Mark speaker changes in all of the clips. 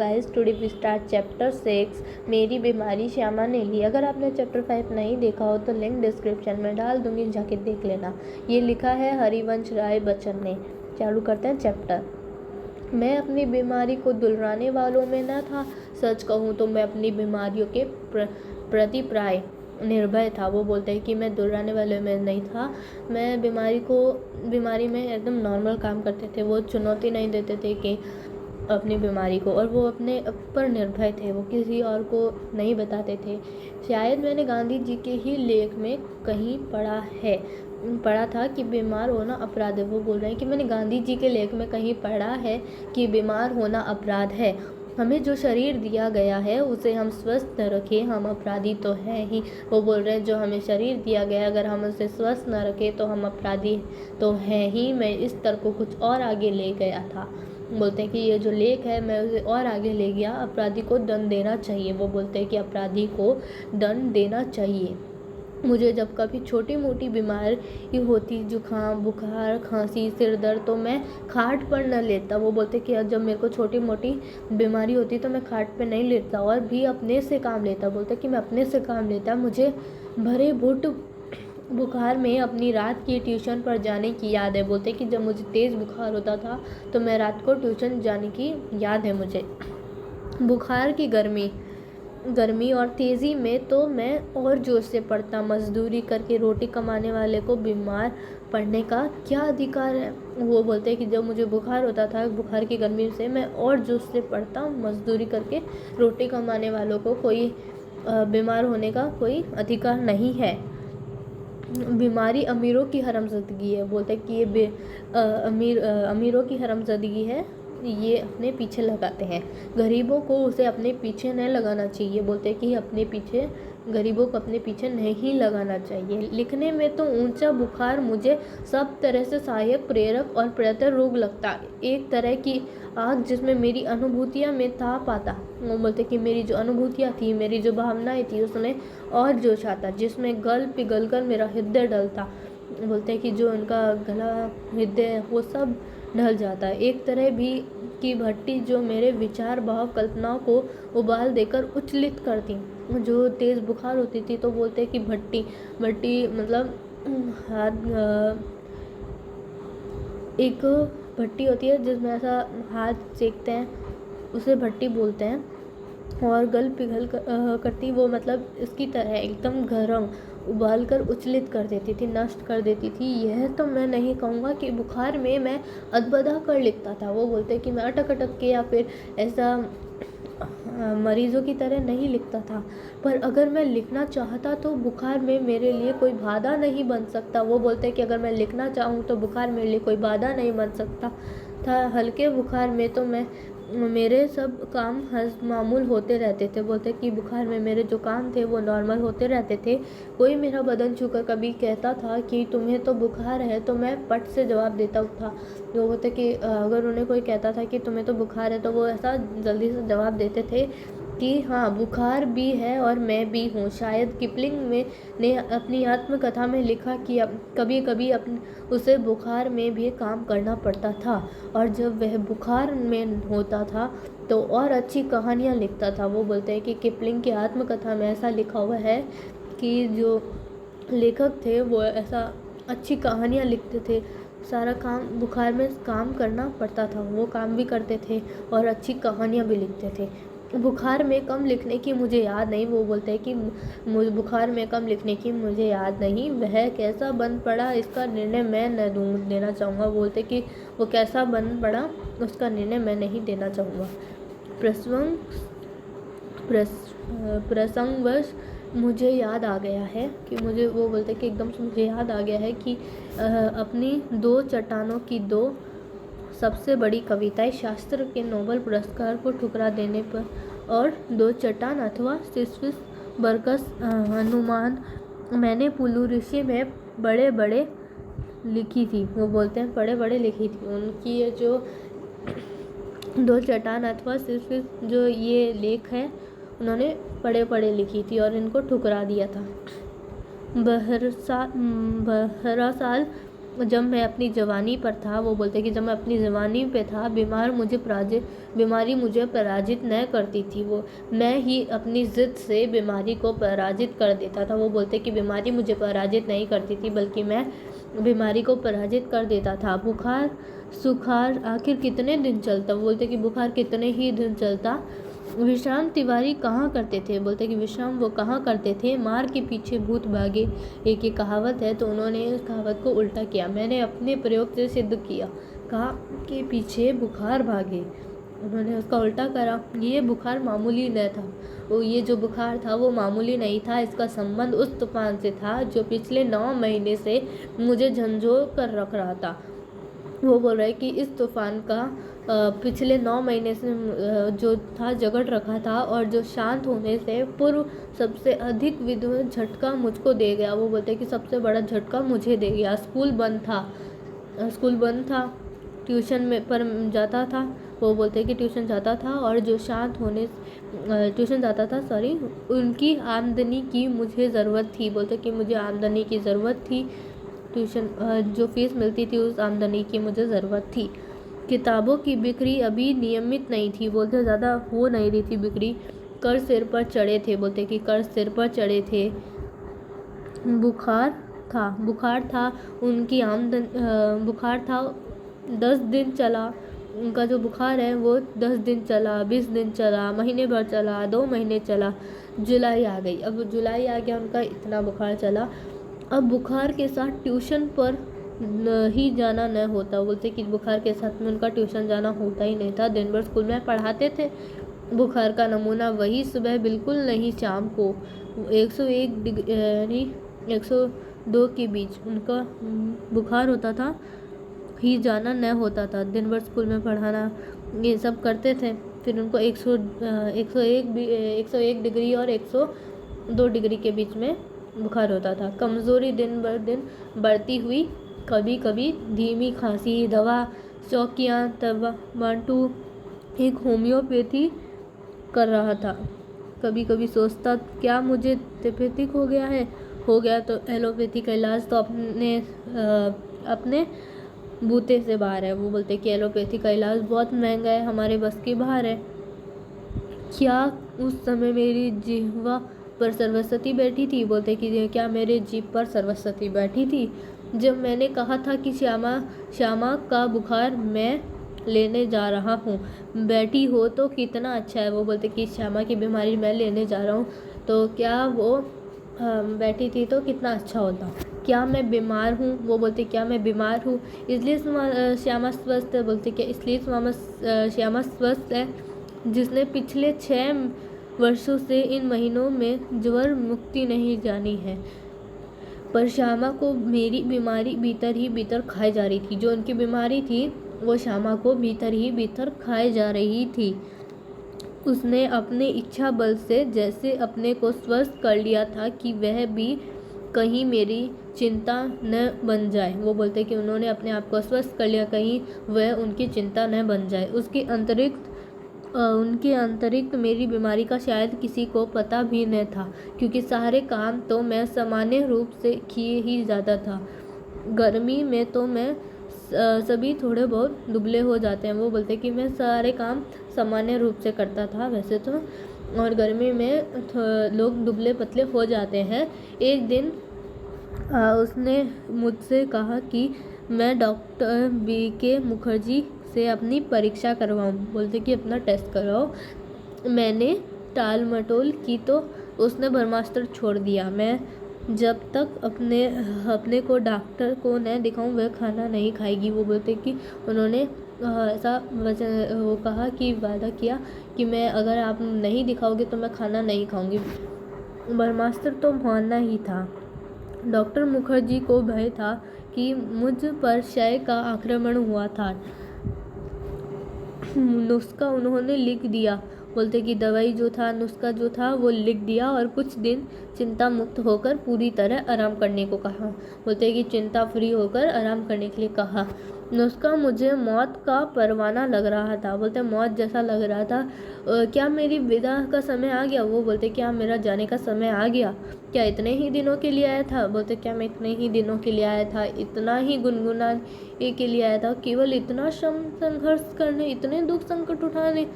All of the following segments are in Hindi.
Speaker 1: Guys, today we start chapter 6 मेरी बीमारी श्यामा ने ली। अगर आपने चैप्टर 5 नहीं देखा हो तो लिंक डिस्क्रिप्शन में डाल दूंगी, जाके देख लेना। ये लिखा है हरिवंश राय बच्चन ने। चालू करते हैं चैप्टर। मैं अपनी बीमारी को दुलराने वालों में न था। सच कहूँ तो मैं अपनी बीमारियों के प्रति प्राय निर्भय था। वो बोलते हैं कि मैं दुलराने वाले में नहीं था। मैं बीमारी में एकदम नॉर्मल काम करते थे। वो चुनौती नहीं देते थे कि अपनी बीमारी को, और वो अपने पर निर्भय थे। वो किसी और को नहीं बताते थे। शायद मैंने गांधी जी के ही लेख में कहीं पढ़ा था कि बीमार होना अपराध है। वो बोल रहे हैं कि मैंने गांधी जी के लेख में कहीं पढ़ा है कि बीमार होना अपराध है। हमें जो शरीर दिया गया है उसे हम स्वस्थ न रखें, हम अपराधी तो हैं ही। वो बोल रहे हैं जो हमें शरीर दिया गया, अगर हम उसे स्वस्थ न रखें तो हम अपराधी तो हैं ही। मैं इस तर्क को कुछ और आगे ले गया था। बोलते हैं कि ये जो लेख है मैं उसे और आगे ले गया। अपराधी को दंड देना चाहिए। वो बोलते हैं कि अपराधी को दंड देना चाहिए। मुझे जब कभी छोटी मोटी बीमारी होती, जुकाम, बुखार, खांसी, सिर दर्द, तो मैं खाट पर न लेता। वो बोलते कि जब मेरे को छोटी मोटी बीमारी होती तो मैं खाट पे नहीं लेता और भी अपने से काम लेता। बोलते कि मैं अपने से काम लेता। मुझे भरे बुट बुखार में अपनी रात की ट्यूशन पर जाने की याद है। बोलते कि जब मुझे तेज़ बुखार होता था तो मैं रात को ट्यूशन जाने की याद है मुझे। बुखार की गर्मी और तेज़ी में तो मैं और जोश से पढ़ता। मजदूरी करके रोटी कमाने वाले को बीमार पड़ने का क्या अधिकार है। वो बोलते हैं कि जब मुझे बुखार होता था, बुखार की गर्मी से मैं और जोश से पढ़ता। मजदूरी करके रोटी कमाने वालों को कोई बीमार होने का कोई अधिकार नहीं है। बीमारी अमीरों की हरामजादगी है। बोलते हैं कि ये अमीरों की हरामजादगी है, ये अपने पीछे लगाते हैं। गरीबों को उसे अपने पीछे नहीं लगाना चाहिए। बोलते हैं कि गरीबों को अपने पीछे नहीं लगाना चाहिए। लिखने में तो ऊंचा बुखार मुझे सब तरह से सहायक, प्रेरक और प्रतर रोग लगता। एक तरह की आग जिसमें मेरी अनुभूतियाँ में ताप आता। वो बोलते कि मेरी जो अनुभूतियाँ थी, मेरी जो भावनाएं थी, उसमें और जोश आता, जिसमें गल पिघल कर मेरा हृदय डलता। बोलते हैं कि जो उनका गला, हृदय, वो सब ढल जाता है। एक तरह भी की भट्टी जो मेरे विचार, भाव, कल्पनाओं को उबाल देकर उच्चलित करती। जो तेज़ बुखार होती थी तो बोलते हैं कि भट्टी मतलब एक भट्टी होती है जिसमें ऐसा हाथ सेकते हैं, उसे भट्टी बोलते हैं। और गल पिघल करती, वो मतलब इसकी तरह एकदम गर्म, उबाल कर उछलित कर देती थी, नष्ट कर देती थी। यह तो मैं नहीं कहूँगा कि बुखार में मैं अदबदा कर लिखता था। वो बोलते कि मैं अटक के या फिर ऐसा मरीजों की तरह नहीं लिखता था, पर अगर मैं लिखना चाहता तो बुखार में मेरे लिए कोई बाधा नहीं बन सकता। वो बोलते हैं कि अगर मैं लिखना चाहूँ तो बुखार मेरे लिए कोई बाधा नहीं बन सकता था। हल्के बुखार में तो मेरे सब काम मामूल होते रहते थे। बोलते कि बुखार में मेरे जो काम थे वो नॉर्मल होते रहते थे। कोई मेरा बदन छूकर कभी कहता था कि तुम्हें तो बुखार है, तो मैं पट से जवाब देता था। जो होता कि अगर उन्हें कोई कहता था कि तुम्हें तो बुखार है, तो वो ऐसा जल्दी से जवाब देते थे कि हाँ, बुखार भी है और मैं भी हूँ। शायद किपलिंग ने अपनी आत्मकथा में लिखा कि कभी कभी उसे बुखार में भी काम करना पड़ता था, और जब वह बुखार में होता था तो और अच्छी कहानियाँ लिखता था। वो बोलते हैं कि किपलिंग की आत्मकथा में ऐसा लिखा हुआ है कि जो लेखक थे वो ऐसा अच्छी कहानियाँ लिखते थे। सारा काम बुखार में काम करना पड़ता था, वो काम भी करते थे और अच्छी कहानियाँ भी लिखते थे। बुखार में कम लिखने की मुझे याद नहीं। वो बोलते हैं कि बुखार में कम लिखने की मुझे याद नहीं। वह कैसा बन पड़ा इसका निर्णय मैं न देना चाहूँगा। बोलते कि वो कैसा बन पड़ा उसका निर्णय मैं नहीं देना चाहूँगा। प्रसंगवश मुझे याद आ गया है कि वो बोलते कि एकदम से मुझे याद आ गया है कि अपनी दो चट्टानों की दो सबसे बड़ी कविताएं शास्त्र के नोबेल पुरस्कार को ठुकरा देने पर, और दो चट्टान अथवा सिसिफस बरकस अनुमान मैंने पुलु ऋषि में बड़े बड़े लिखी थी। वो बोलते हैं बड़े बड़े लिखी थी। उनकी ये जो दो चट्टान अथवा सिसिफस जो ये लेख है, उन्होंने बड़े बड़े लिखी थी और इनको ठुकरा दिया था। बहरा साल जब मैं अपनी जवानी पर था, वो बोलते कि जब मैं अपनी जवानी पे था, बीमारी मुझे पराजित न करती थी। वो मैं ही अपनी ज़िद से बीमारी को पराजित कर देता था। वो बोलते कि बीमारी मुझे पराजित नहीं करती थी, बल्कि मैं बीमारी को पराजित कर देता था। बुखार सुखार आखिर कितने दिन चलता? वो बोलते कि बुखार कितने ही दिन चलता। विश्राम तिवारी कहाँ करते थे? बोलते कि विश्राम वो कहाँ करते थे? मार के पीछे भूत भागे, एक ये कहावत है, तो उन्होंने इस कहावत को उल्टा किया। मैंने अपने प्रयोग से सिद्ध किया। कहा के पीछे बुखार भागे, उन्होंने उसका उल्टा करा। ये बुखार मामूली न था, वो ये जो बुखार था वो मामूली नहीं था। इसका संबंध उस तूफान से था जो पिछले 9 महीने से मुझे झंझोर कर रख रहा था। वो बोल रहे कि इस तूफान का पिछले 9 महीने से जो था जगड़ रखा था, और जो शांत होने से पूर्व सबसे अधिक विध्वंस झटका मुझको दे गया। वो बोलते कि सबसे बड़ा झटका मुझे दे गया। स्कूल बंद था, ट्यूशन में पर जाता था। वो बोलते कि ट्यूशन जाता था, और जो शांत होने ट्यूशन जाता था उनकी आमदनी की मुझे ज़रूरत थी। बोलते कि मुझे आमदनी की ज़रूरत थी, ट्यूशन जो फीस मिलती थी उस आमदनी की मुझे ज़रूरत थी। किताबों की बिक्री अभी नियमित नहीं थी, बोलते ज़्यादा हो नहीं रही थी बिक्री। कर सिर पर चढ़े थे, बोलते कि कर सिर पर चढ़े थे। बुखार था उनकी बुखार था 10 दिन चला। उनका जो बुखार है वो 10 दिन चला, 20 दिन चला, महीने भर चला, 2 महीने चला। जुलाई आ गई, अब जुलाई आ गया, उनका इतना बुखार चला। अब बुखार के साथ ट्यूशन पर ही जाना न होता। बोलते कि बुखार के साथ में उनका ट्यूशन जाना होता ही नहीं था। दिन भर स्कूल में पढ़ाते थे। बुखार का नमूना वही, सुबह बिल्कुल नहीं, शाम को 101 डिग्री यानी 102 के बीच उनका बुखार होता था, ही जाना न होता था। दिन भर स्कूल में पढ़ाना ये सब करते थे। फिर उनको 101 डिग्री और 102 डिग्री के बीच में बुखार होता था। कमज़ोरी दिन बर दिन बढ़ती हुई, कभी कभी धीमी खांसी, दवा चौकियाँ बांटू, एक होम्योपैथी कर रहा था। कभी कभी सोचता क्या मुझे तपेथिक हो गया तो एलोपैथी का इलाज तो अपने बूते से बाहर है। वो बोलते कि एलोपैथी का इलाज बहुत महंगा है, हमारे बस की बाहर है। क्या उस समय मेरी जिह्वा पर सरस्वती बैठी थी? बोलते कि क्या मेरे जीभ पर सरस्वती बैठी थी जब मैंने कहा था कि श्यामा का बुखार मैं लेने जा रहा हूँ। बैठी हो तो कितना अच्छा है। वो बोलते कि श्यामा की बीमारी मैं लेने जा रहा हूँ, तो क्या वो बैठी थी तो कितना अच्छा होता। क्या मैं बीमार हूँ? वो बोलते क्या मैं बीमार हूँ, इसलिए श्यामा स्वस्थ है। बोलते क्या इसलिए श्यामा स्वस्थ है जिसने पिछले 6 वर्षों से इन महीनों में ज्वर मुक्ति नहीं जानी है। पर श्यामा को मेरी बीमारी भीतर ही भीतर खाई जा रही थी। जो उनकी बीमारी थी वो श्यामा को भीतर ही भीतर खाई जा रही थी। उसने अपने इच्छा बल से जैसे अपने को स्वस्थ कर लिया था कि वह भी कहीं मेरी चिंता न बन जाए। वो बोलते कि उन्होंने अपने आप को स्वस्थ कर लिया, कहीं वह उनकी चिंता न बन जाए। उनके अंतरिक्त मेरी बीमारी का शायद किसी को पता भी न था, क्योंकि सारे काम तो मैं सामान्य रूप से किए ही जाता था। गर्मी में तो मैं सभी थोड़े बहुत दुबले हो जाते हैं। वो बोलते कि मैं सारे काम सामान्य रूप से करता था वैसे तो, और गर्मी में लोग दुबले पतले हो जाते हैं। एक दिन उसने मुझसे कहा कि मैं डॉक्टर BK मुखर्जी से अपनी परीक्षा करवाऊँ। बोलते कि अपना टेस्ट करवाओ। मैंने टाल मटोल की तो उसने ब्रह्मास्त्र छोड़ दिया। मैं जब तक अपने को डॉक्टर को न दिखाऊं वह खाना नहीं खाएगी। वो बोलते कि उन्होंने ऐसा वो कहा कि वादा किया कि मैं अगर आप नहीं दिखाओगे तो मैं खाना नहीं खाऊंगी। ब्रह्मास्त्र तो मानना ही था। डॉक्टर मुखर्जी को भय था कि मुझ पर क्षय का आक्रमण हुआ था। नुस्खा उन्होंने लिख दिया। बोलते कि दवाई जो था, नुस्खा जो था वो लिख दिया, और कुछ दिन चिंता मुक्त होकर पूरी तरह आराम करने को कहा। बोलते कि चिंता फ्री होकर आराम करने के लिए कहा। नुस्खा मुझे मौत का परवाना लग रहा था। बोलते मौत जैसा लग रहा था। क्या मेरी विदा का समय आ गया? वो बोलते क्या मेरा जाने का समय आ गया? क्या इतने ही दिनों के लिए आया था? बोलते क्या मैं इतने ही दिनों के लिए आया था, इतना ही गुनगुनाने के लिए आया था, केवल इतना श्रम संघर्ष करने, इतने दुख संकट उठाने?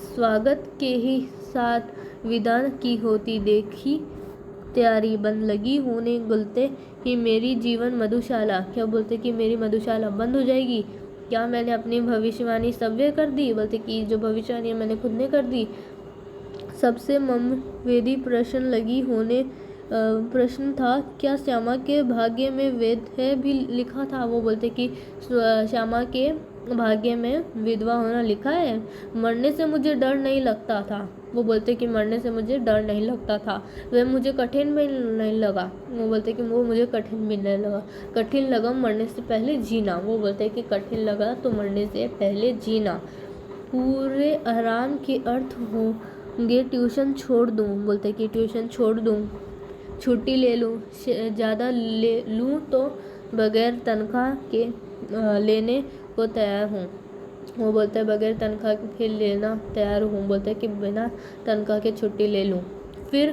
Speaker 1: स्वागत के ही साथ विदा की होती देखी तैयारी बंद लगी होने गुलते ही मेरी जीवन मधुशाला, क्या बोलते कि मेरी मधुशाला बंद हो जाएगी? क्या मैंने अपनी भविष्यवाणी सव्य कर दी? बोलते कि जो भविष्यवाणी मैंने खुद ने कर दी। सबसे ममवेदी प्रश्न लगी होने प्रश्न था, क्या श्यामा के भाग्य में वेद है भी लिखा था? वो बोलते कि श्यामा के भाग्य में विधवा होना लिखा है। मरने से मुझे डर नहीं लगता था। वो बोलते कि मरने से मुझे डर नहीं लगता था, वह मुझे कठिन भी नहीं लगा। वो बोलते कि वो मुझे कठिन भी नहीं लगा। कठिन लगा मरने से पहले जीना। वो बोलते कि कठिन लगा तो मरने से पहले जीना। पूरे आराम के अर्थ होंगे ट्यूशन छोड़ दूँ। बोलते कि ट्यूशन छोड़ दूँ, छुट्टी ले लूँ, ज़्यादा ले लूँ तो बगैर तनख्वाह के लेने को तैयार हूँ। वो बोलता है बगैर तनख्वाह के लेना तैयार हूँ। बोलता है कि बिना तनख्वाह के छुट्टी ले लूँ। फिर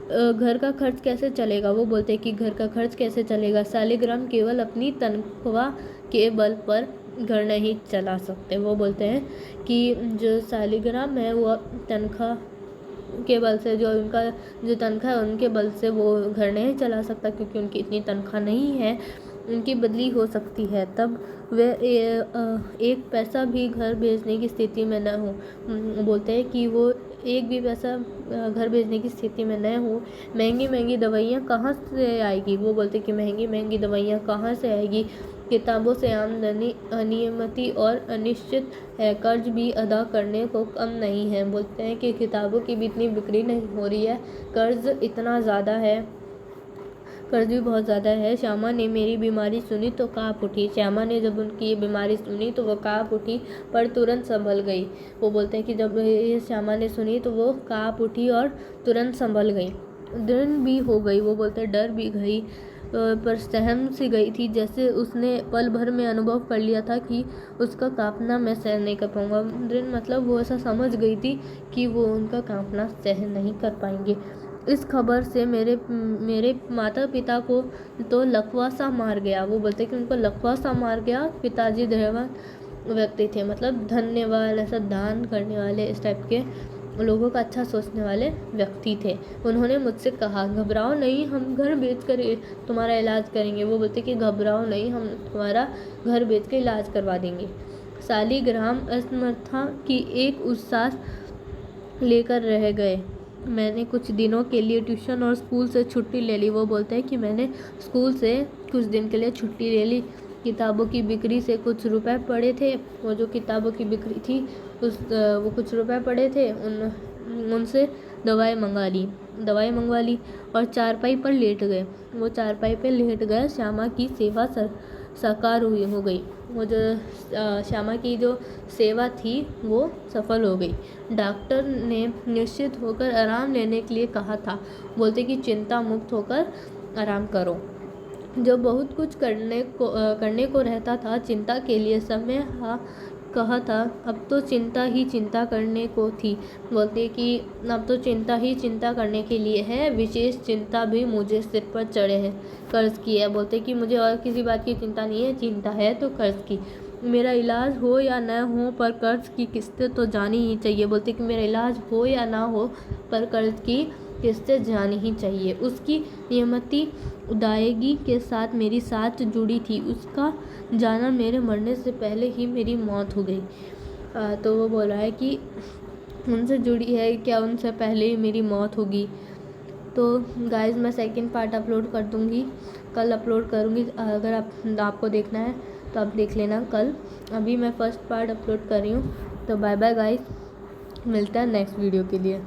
Speaker 1: घर का खर्च कैसे चलेगा? वो बोलते हैं कि घर का खर्च कैसे चलेगा? सालिग्राम केवल अपनी तनख्वाह के बल पर घर नहीं चला सकते। वो बोलते हैं कि जो सालिग्राम है वो तनख्वाह के बल से, जो उनका जो तनख्वाह है उनके बल से वो घर नहीं चला सकता, क्योंकि उनकी इतनी तनख्वाह नहीं है। उनकी बदली हो सकती है तब वे एक पैसा भी घर भेजने की स्थिति में न हो। बोलते हैं कि वो एक भी पैसा घर भेजने की स्थिति में न हो। महंगी महंगी दवाइयाँ कहाँ से आएगी? वो बोलते हैं कि महंगी महंगी दवाइयाँ कहाँ से आएगी? किताबों से आमदनी अनियमित और अनिश्चित है, कर्ज भी अदा करने को कम नहीं है। बोलते हैं कि किताबों की भी इतनी बिक्री नहीं हो रही है, कर्ज इतना ज़्यादा है, कर्ज भी बहुत ज़्यादा है। श्यामा ने मेरी बीमारी सुनी तो काँप उठी। श्यामा ने जब उनकी ये बीमारी सुनी तो वो काँप उठी, पर तुरंत संभल गई। वो बोलते हैं कि जब ये श्यामा ने सुनी तो वो काँप उठी और तुरंत संभल गई। डर भी हो गई। वो बोलते हैं डर भी गई, पर सहम सी गई थी, जैसे उसने पल भर में अनुभव कर लिया था कि उसका कांपना मैं सहन नहीं कर पाऊंगा। मतलब वो ऐसा समझ गई थी कि वो उनका कांपना सहन नहीं कर पाएंगे। इस खबर से मेरे माता पिता को तो लकवा सा मार गया। वो बोलते कि उनको लकवा सा मार गया। पिताजी धैर्यवान व्यक्ति थे, मतलब धन्यवाद, ऐसा दान करने वाले, इस टाइप के लोगों का अच्छा सोचने वाले व्यक्ति थे। उन्होंने मुझसे कहा घबराओ नहीं, हम घर बेचकर तुम्हारा इलाज करेंगे। वो बोलते कि घबराओ नहीं, हम तुम्हारा घर बेच कर इलाज करवा देंगे। सालिग्राम असमर्था की एक उस्सास लेकर रह गए। मैंने कुछ दिनों के लिए ट्यूशन और स्कूल से छुट्टी ले ली। वो बोलते हैं कि मैंने स्कूल से कुछ दिन के लिए छुट्टी ले ली। किताबों की बिक्री से कुछ रुपए पड़े थे। वो जो किताबों की बिक्री थी वो कुछ रुपए पड़े थे, उनसे दवाई मंगवा ली और चारपाई पर लेट गए। वो चारपाई पर लेट गए। श्यामा की सेवा साकार हो गई। वो जो श्यामा की जो सेवा थी वो सफल हो गई। डॉक्टर ने निश्चित होकर आराम लेने के लिए कहा था। बोलते कि चिंता मुक्त होकर आराम करो। जो बहुत कुछ करने को रहता था, चिंता के लिए समय कहा था, अब तो चिंता ही चिंता करने को थी। बोलते कि अब तो चिंता ही चिंता करने के लिए है। विशेष चिंता भी मुझे सिर पर चढ़े है, कर्ज की है। बोलते कि मुझे और किसी बात की चिंता नहीं है, चिंता है तो कर्ज की। मेरा इलाज हो या न हो, पर कर्ज की किस्तें तो जानी ही चाहिए। बोलते कि मेरा इलाज हो या ना हो, पर कर्ज की किस्तें जानी ही चाहिए। उसकी नियमित अदायगी के साथ मेरी साथ जुड़ी थी। उसका जाना मेरे मरने से पहले ही मेरी मौत हो गई। तो वो बोल रहा है कि उनसे जुड़ी है, क्या उनसे पहले ही मेरी मौत होगी। तो गाइस मैं सेकंड पार्ट अपलोड कर दूँगी, कल अपलोड करूँगी। अगर आपको देखना है तो आप देख लेना कल। अभी मैं फर्स्ट पार्ट अपलोड कर रही हूँ। तो बाय बाय गाइस, मिलता है नेक्स्ट वीडियो के लिए।